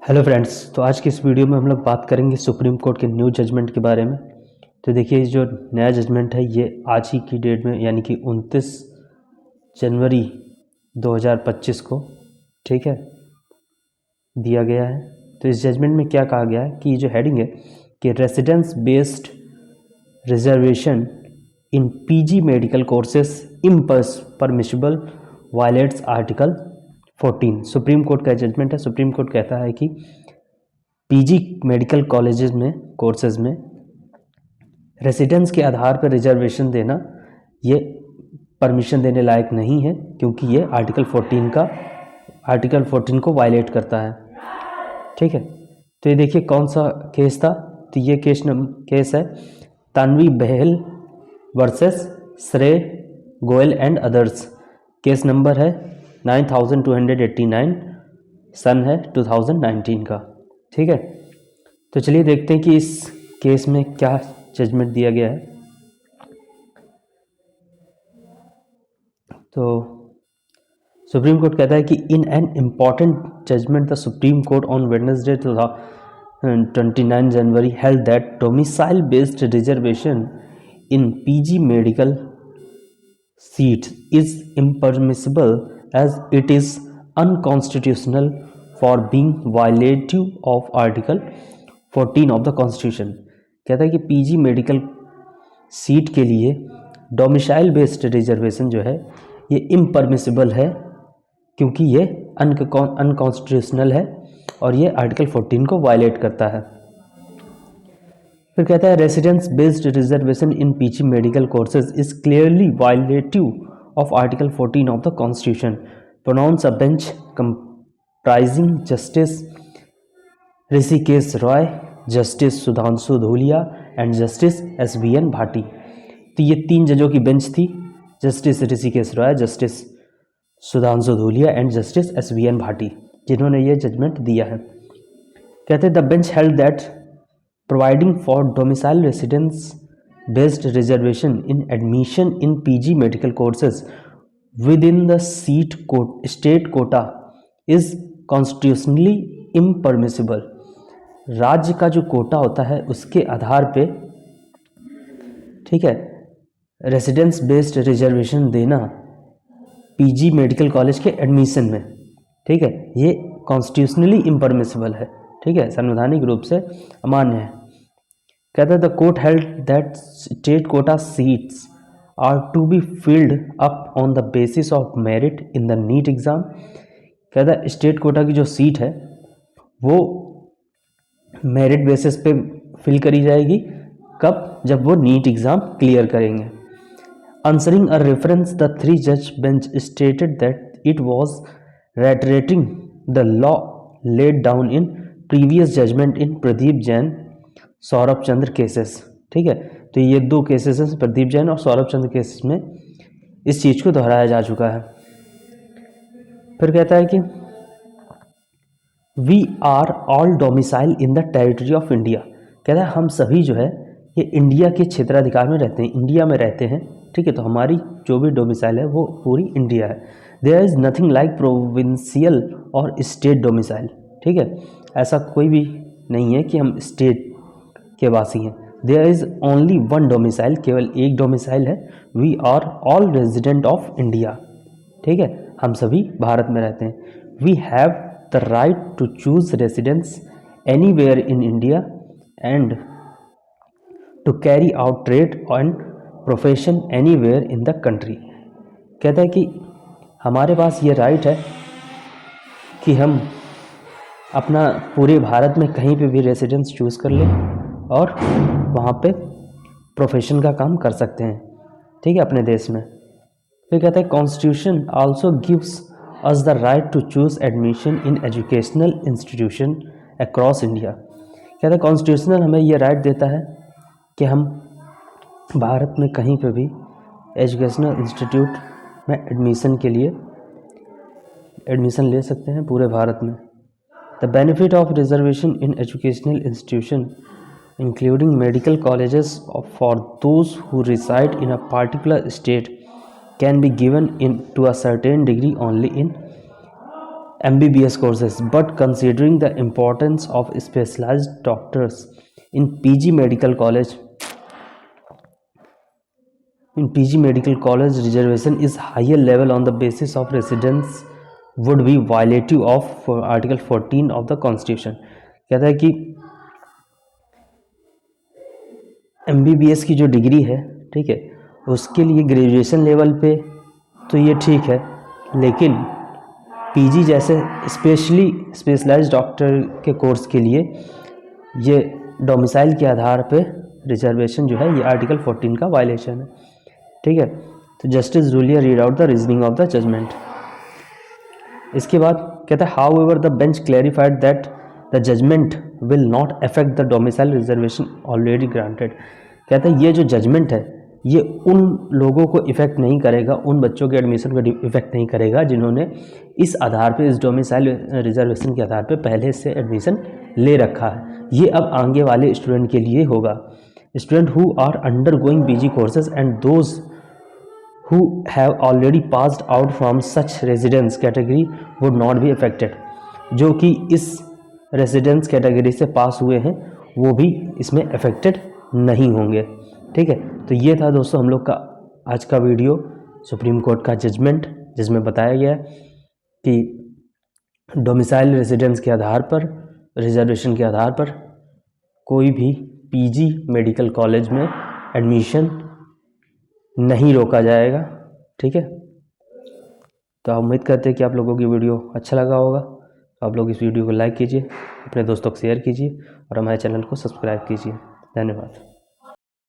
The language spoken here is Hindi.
हेलो फ्रेंड्स, तो आज की इस वीडियो में हम लोग बात करेंगे सुप्रीम कोर्ट के न्यू जजमेंट के बारे में। तो देखिए, जो नया जजमेंट है ये आज ही की डेट में यानी कि 29 जनवरी 2025 को, ठीक है, दिया गया है। तो इस जजमेंट में क्या कहा गया है कि जो हेडिंग है कि residence based reservation in PG medical courses impermissible violates article 14। Supreme court का जजमेंट है। सुप्रीम कोर्ट कहता है कि पीजी मेडिकल कॉलेजेस में कोर्सेज में रेसिडेंस के आधार पर रिजर्वेशन देना ये परमिशन देने लायक नहीं है, क्योंकि ये आर्टिकल 14 को वायलेट करता है। ठीक है, तो ये देखिए कौन सा केस था। तो ये केस है तानवी बहल वर्सेस श्रेय Goyal and others. Case number है 9289, सन है 2019 का। ठीक है, तो चलिए देखते हैं कि इस केस में क्या जजमेंट दिया गया है। तो सुप्रीम कोर्ट कहता है कि in an important judgment the supreme court on Wednesday 29 January held that domicile based reservation in PG medical seats is impermissible as it is unconstitutional for being violative of article 14 of the constitution. कहता है कि पीजी मेडिकल सीट के लिए डोमिसाइल बेस्ड रिजर्वेशन जो है ये इम्परमिसिबल है, क्योंकि ये अनकॉन्स्टिट्यूशनल है और ये आर्टिकल 14 को वायलेट करता है। फिर कहता है residence based reservation in PG medical courses is clearly violative of article 14 of the constitution, pronounce a bench comprising justice Hrishikesh Roy, justice Sudhanshu Dhulia and justice SBN Bhati. तो ये 3 जजों की बेंच थी, justice Hrishikesh Roy, justice Sudhanshu Dhulia and justice SBN Bhati, जिन्होंने ये जजमेंट दिया है। कहते हैं the bench held that providing for domicile residence based reservation in admission in PG medical courses within the state quota is constitutionally impermissible. राज्य का जो कोटा होता है उसके आधार पे, ठीक है, रेसिडेंस बेस्ड रिजर्वेशन देना पीजी मेडिकल कॉलेज के एडमिशन में, ठीक है, ये कॉन्स्टिट्यूशनली इम्परमिसिबल है, ठीक है, संवैधानिक रूप से अमान्य है। कहता है the court held that state quota seats are to be filled up on the basis of merit in the NEET exam. कहता है स्टेट कोटा की जो सीट है वो मेरिट बेसिस पे फिल करी जाएगी। कब? जब वो नीट एग्ज़ाम क्लियर करेंगे। आंसरिंग अ रेफरेंस द 3 जज bench stated that it was reiterating the law laid down in previous judgment in Pradeep Jain Saurabh Chandra cases. ठीक है, तो ये 2 केसेस हैं, प्रदीप जैन और सौरभ चंद्र केसेस में इस चीज़ को दोहराया जा चुका है। फिर कहता है कि we are all domicile in the territory of India. कहता है हम सभी जो है ये इंडिया के क्षेत्राधिकार में रहते हैं, इंडिया में रहते हैं, ठीक है, तो हमारी जो भी डोमिसाइल है वो पूरी इंडिया है। There is nothing like provincial और स्टेट डोमिसाइल। ठीक है, ऐसा कोई भी नहीं है कि हम स्टेट के वासी हैं। There is only one domicile, केवल एक डोमिसाइल है। We are all resident of India. ठीक है, हम सभी भारत में रहते हैं। We have the right to choose residence anywhere in India and to carry out trade and profession anywhere in the country। कहता है कि हमारे पास ये राइट है कि हम अपना पूरे भारत में कहीं पे भी रेसिडेंस चूज़ कर लें और वहाँ पे प्रोफेशन का काम कर सकते हैं, ठीक है, अपने देश में। फिर कहता है constitution also gives us the right to choose admission in educational institution across India। कहता है कॉन्स्टिट्यूशनल हमें ये राइट देता है कि हम भारत में कहीं पे भी एजुकेशनल इंस्टीट्यूट में एडमिशन के लिए एडमिशन ले सकते हैं पूरे भारत में। The benefit of reservation in educational institution including medical colleges for those who reside in a particular state can be given in to a certain degree only in MBBS courses, but considering the importance of specialized doctors in PG medical college, reservation is higher level on the basis of residence would be violative of Article 14 of the Constitution. कहता है कि MBBS की जो डिग्री है, ठीक है, उसके लिए ग्रेजुएशन लेवल पे तो ये ठीक है, लेकिन PG जैसे स्पेशलाइज्ड डॉक्टर के कोर्स के लिए ये डोमिसाइल के आधार पे रिजर्वेशन जो है ये आर्टिकल 14 का वायलेशन है, ठीक है। तो justice Dhulia read out the reasoning of the judgment. इसके बाद कहता है however the bench clarified that the judgment will not affect the domicile reservation already granted. कहता है ये जो जजमेंट है ये उन लोगों को इफ़ेक्ट नहीं करेगा, उन बच्चों के एडमिशन को इफ़ेक्ट नहीं करेगा जिन्होंने इस आधार पे, इस डोमिसाइल रिजर्वेशन के आधार पे पहले से एडमिशन ले रखा है। ये अब आगे वाले स्टूडेंट के लिए होगा। Student who are undergoing PG courses and those who have already passed out from such residence category would not be affected। जो कि इस रेजिडेंस कैटेगरी से पास हुए हैं वो भी इसमें अफेक्टेड नहीं होंगे, ठीक है। तो ये था दोस्तों हम लोग का आज का वीडियो, सुप्रीम कोर्ट का जजमेंट, जिसमें बताया गया कि डोमिसाइल रेजिडेंस के आधार पर, रिजर्वेशन के आधार पर कोई भी PG मेडिकल कॉलेज में एडमिशन नहीं रोका जाएगा, ठीक है। तो आप उम्मीद करते हैं कि आप लोगों की वीडियो अच्छा लगा होगा। तो आप लोग इस वीडियो को लाइक कीजिए, अपने दोस्तों को शेयर कीजिए और हमारे चैनल को सब्सक्राइब कीजिए। धन्यवाद।